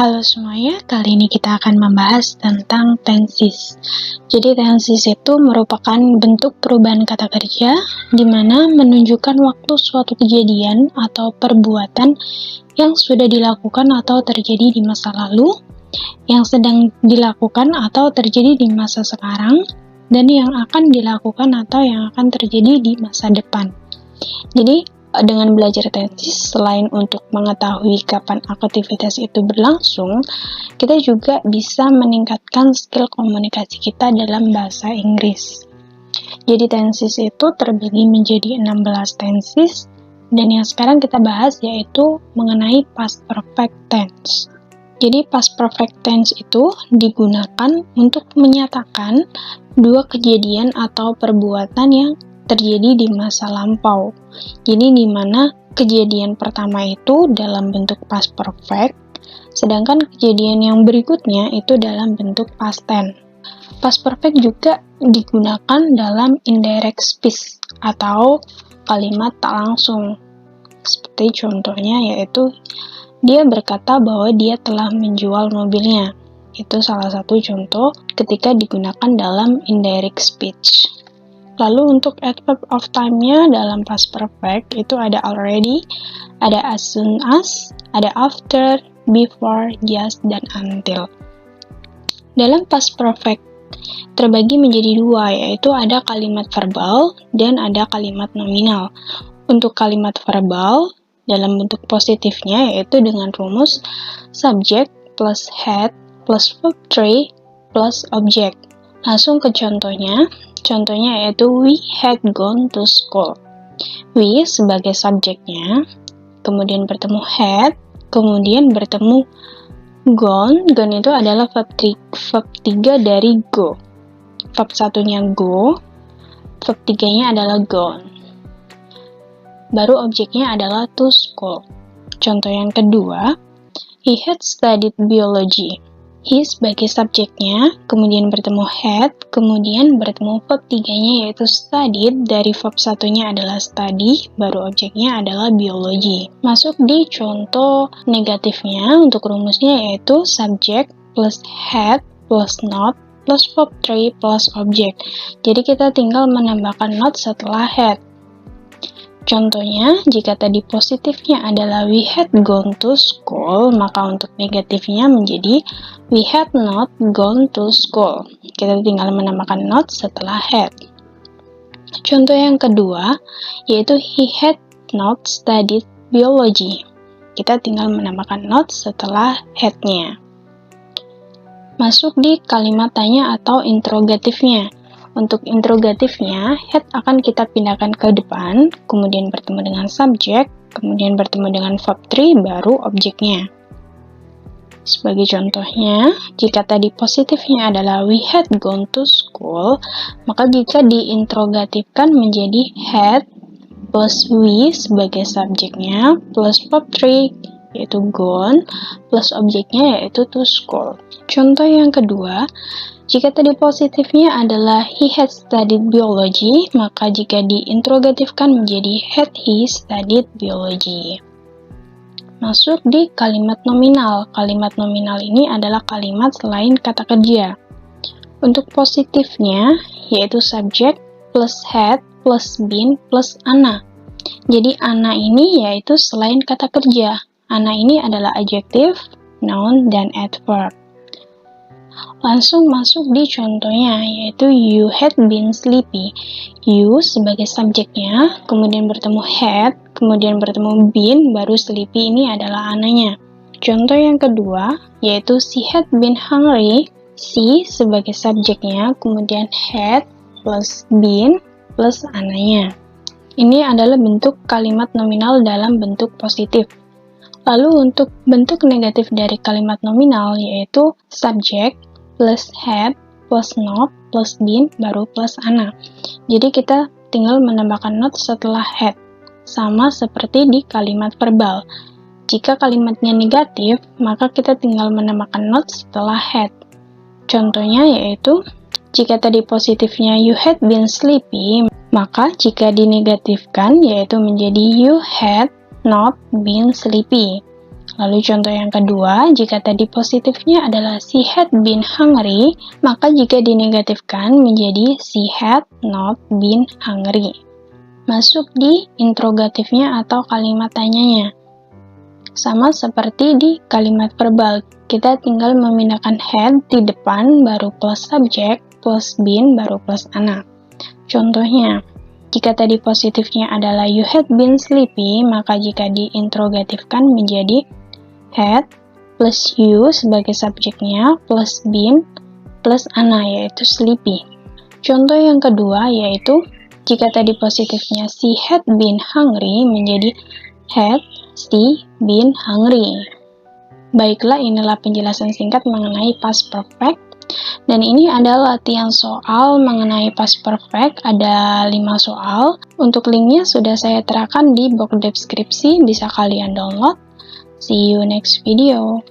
Halo semuanya, kali ini kita akan membahas tentang tenses. Jadi tenses itu merupakan bentuk perubahan kata kerja di mana menunjukkan waktu suatu kejadian atau perbuatan yang sudah dilakukan atau terjadi di masa lalu, yang sedang dilakukan atau terjadi di masa sekarang, dan yang akan dilakukan atau yang akan terjadi di masa depan. Jadi dengan belajar tenses, selain untuk mengetahui kapan aktivitas itu berlangsung, kita juga bisa meningkatkan skill komunikasi kita dalam bahasa Inggris. Jadi tenses itu terbagi menjadi 16 tenses, dan yang sekarang kita bahas yaitu mengenai past perfect tense. Jadi past perfect tense itu digunakan untuk menyatakan dua kejadian atau perbuatan yang terjadi di masa lampau. Jadi di mana kejadian pertama itu dalam bentuk past perfect, sedangkan kejadian yang berikutnya itu dalam bentuk past tense. Past perfect juga digunakan dalam indirect speech atau kalimat tak langsung. Seperti contohnya yaitu dia berkata bahwa dia telah menjual mobilnya. Itu salah satu contoh ketika digunakan dalam indirect speech. Lalu untuk adverb of time-nya dalam past perfect itu ada already, ada as soon as, ada after, before, just, dan until. Dalam past perfect terbagi menjadi dua, yaitu ada kalimat verbal dan ada kalimat nominal. Untuk kalimat verbal dalam bentuk positifnya yaitu dengan rumus subject plus had plus verb 3 plus object. Langsung ke contohnya. Contohnya yaitu we had gone to school. We sebagai subjeknya, kemudian bertemu had, kemudian bertemu gone. Gone itu adalah verb 3 dari go. Verb satunya go, verb 3-nya adalah gone. Baru objeknya adalah to school. Contoh yang kedua, he had studied biology. He sebagai subjeknya, kemudian bertemu had, kemudian bertemu verb 3-nya yaitu studied, dari verb satunya adalah study, baru objeknya adalah biology. Masuk di contoh negatifnya, untuk rumusnya yaitu subject plus had plus not plus verb 3 plus object. Jadi kita tinggal menambahkan not setelah had. Contohnya, jika tadi positifnya adalah we had gone to school, maka untuk negatifnya menjadi we had not gone to school. Kita tinggal menambahkan not setelah had. Contoh yang kedua, yaitu he had not studied biology. Kita tinggal menambahkan not setelah had-nya. Masuk di kalimat tanya atau interrogatifnya. Untuk interrogatifnya, had akan kita pindahkan ke depan, kemudian bertemu dengan subjek, kemudian bertemu dengan verb 3, baru objeknya. Sebagai contohnya, jika tadi positifnya adalah we had gone to school, maka jika diinterogatifkan menjadi had plus we sebagai subjeknya, plus verb 3, yaitu gone, plus objeknya yaitu to school. Contoh yang kedua, jika tadi positifnya adalah he had studied biology, maka jika diinterogatifkan menjadi had he studied biology. Masuk di kalimat nominal. Kalimat nominal ini adalah kalimat selain kata kerja. Untuk positifnya, yaitu subject plus had plus been plus ana. Jadi ana ini yaitu selain kata kerja. Ana ini adalah adjective, noun, dan adverb. Langsung masuk di contohnya, yaitu you had been sleepy. You sebagai subjeknya, kemudian bertemu had, kemudian bertemu been, baru sleepy ini adalah ananya. Contoh yang kedua, yaitu she had been hungry. She sebagai subjeknya, kemudian had plus been plus ananya. Ini adalah bentuk kalimat nominal dalam bentuk positif. Lalu untuk bentuk negatif dari kalimat nominal, yaitu subject plus had, plus not, plus been, baru plus ana. Jadi kita tinggal menambahkan not setelah had. Sama seperti di kalimat verbal. Jika kalimatnya negatif, maka kita tinggal menambahkan not setelah had. Contohnya yaitu, jika tadi positifnya you had been sleepy, maka jika dinegatifkan yaitu menjadi you had not been sleepy. Lalu contoh yang kedua, jika tadi positifnya adalah she had been hungry, maka jika dinegatifkan menjadi she had not been hungry. Masuk di interrogatifnya atau kalimat tanyanya. Sama seperti di kalimat verbal, kita tinggal memindahkan had di depan, baru plus subjek, plus been, baru plus anak. Contohnya, jika tadi positifnya adalah you had been sleepy, maka jika diinterogatifkan menjadi had plus you sebagai subjeknya plus been plus ana yaitu sleepy. Contoh yang kedua yaitu jika tadi positifnya she had been hungry menjadi had she been hungry. Baiklah, inilah penjelasan singkat mengenai past perfect. Dan ini adalah latihan soal mengenai past perfect, ada 5 soal. Untuk linknya sudah saya terakan di box deskripsi, bisa kalian download. See you next video.